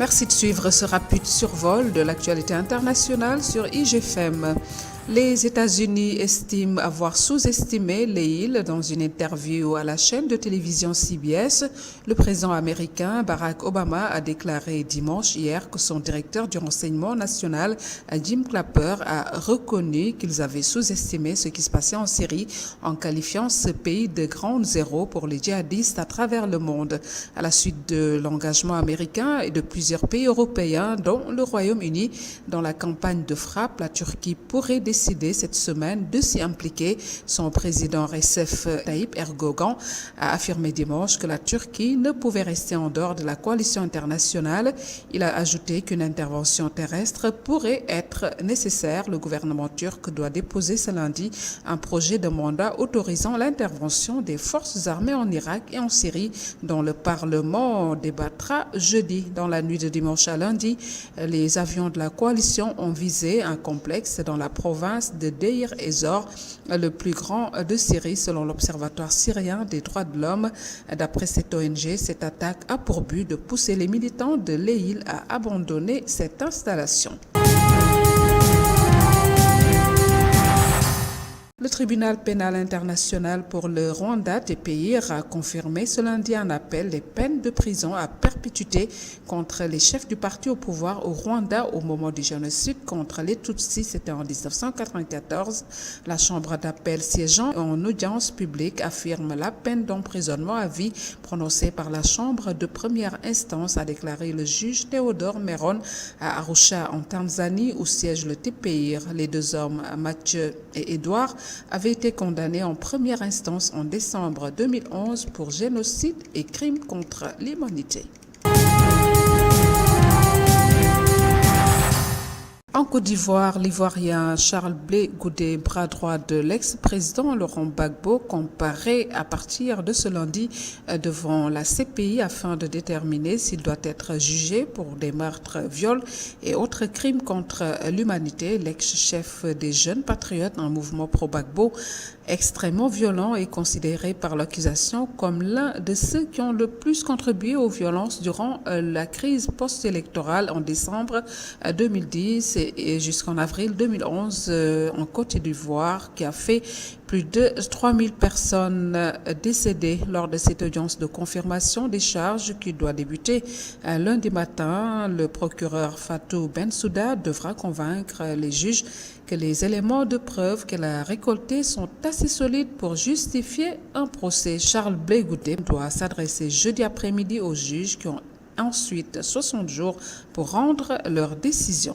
Merci de suivre ce rapide survol de l'actualité internationale sur IGFM. Les États-Unis estiment avoir sous-estimé les îles dans une interview à la chaîne de télévision CBS. Le président américain Barack Obama a déclaré dimanche hier que son directeur du renseignement national, Jim Clapper, a reconnu qu'ils avaient sous-estimé ce qui se passait en Syrie en qualifiant ce pays de grande zéro pour les djihadistes à travers le monde. À la suite de l'engagement américain et de plusieurs pays européens, dont le Royaume-Uni, dans la campagne de frappe, la Turquie pourrait décidé cette semaine de s'y impliquer. Son président Recep Tayyip Erdogan a affirmé dimanche que la Turquie ne pouvait rester en dehors de la coalition internationale. Il a ajouté qu'une intervention terrestre pourrait être nécessaire. Le gouvernement turc doit déposer ce lundi un projet de mandat autorisant l'intervention des forces armées en Irak et en Syrie, dont le Parlement débattra jeudi. Dans la nuit de dimanche à lundi, les avions de la coalition ont visé un complexe dans la province de Deir ez-Zor, le plus grand de Syrie selon l'Observatoire syrien des droits de l'homme. D'après cette ONG, cette attaque a pour but de pousser les militants de l'EIL à abandonner cette installation. Le tribunal pénal international pour le Rwanda, TPIR, a confirmé ce lundi un appel des peines de prison à perpétuité contre les chefs du parti au pouvoir au Rwanda au moment du génocide contre les Tutsis, c'était en 1994. La chambre d'appel siégeant en audience publique affirme la peine d'emprisonnement à vie prononcée par la chambre de première instance, a déclaré le juge Théodore Meron à Arusha en Tanzanie où siège le TPIR. Les deux hommes, Mathieu et Édouard, avait été condamné en première instance en décembre 2011 pour génocide et crimes contre l'humanité. En Côte d'Ivoire, l'Ivoirien Charles Blé Goudé, bras droit de l'ex-président Laurent Gbagbo, comparé à partir de ce lundi devant la CPI afin de déterminer s'il doit être jugé pour des meurtres, viols et autres crimes contre l'humanité. L'ex-chef des Jeunes Patriotes, un mouvement pro-Gbagbo extrêmement violent, est considéré par l'accusation comme l'un de ceux qui ont le plus contribué aux violences durant la crise post-électorale en décembre 2010 et jusqu'en avril 2011 en Côte d'Ivoire, qui a fait plus de 3000 personnes décédées lors de cette audience de confirmation des charges qui doit débuter lundi matin. Le procureur Fatou Bensouda devra convaincre les juges que les éléments de preuve qu'elle a récoltés sont assez solides pour justifier un procès. Charles Blé Goudé doit s'adresser jeudi après-midi aux juges qui ont ensuite 60 jours pour rendre leur décision.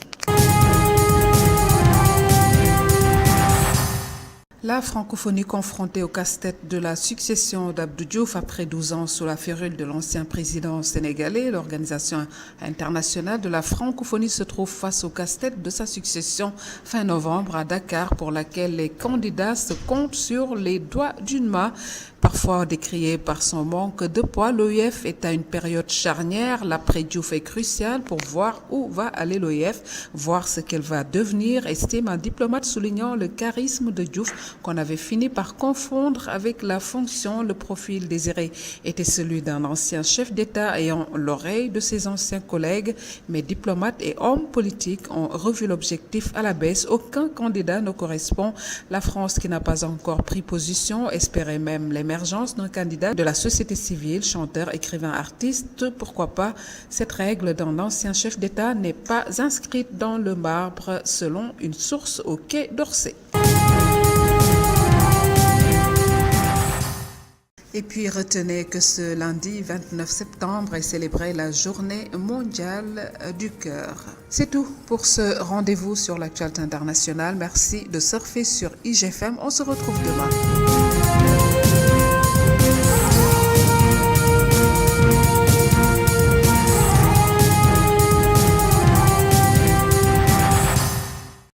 La francophonie confrontée au casse-tête de la succession d'Abdou Diouf après 12 ans sous la férule de l'ancien président sénégalais, l'Organisation internationale de la francophonie se trouve face au casse-tête de sa succession fin novembre à Dakar, pour laquelle les candidats se comptent sur les doigts d'une main. Parfois décrié par son manque de poids, l'OIF est à une période charnière. L'après-Diouf est crucial pour voir où va aller l'OIF, voir ce qu'elle va devenir, estime un diplomate soulignant le charisme de Diouf qu'on avait fini par confondre avec la fonction. Le profil désiré était celui d'un ancien chef d'État ayant l'oreille de ses anciens collègues, mais diplomates et hommes politiques ont revu l'objectif à la baisse. Aucun candidat ne correspond. La France, qui n'a pas encore pris position, espérait même l'émergence d'un candidat de la société civile, chanteur, écrivain, artiste. Pourquoi pas? Cette règle d'un ancien chef d'État n'est pas inscrite dans le marbre, selon une source au Quai d'Orsay. Et puis retenez que ce lundi 29 septembre est célébrée la journée mondiale du cœur. C'est tout pour ce rendez-vous sur l'actualité internationale. Merci de surfer sur IGFM. On se retrouve demain.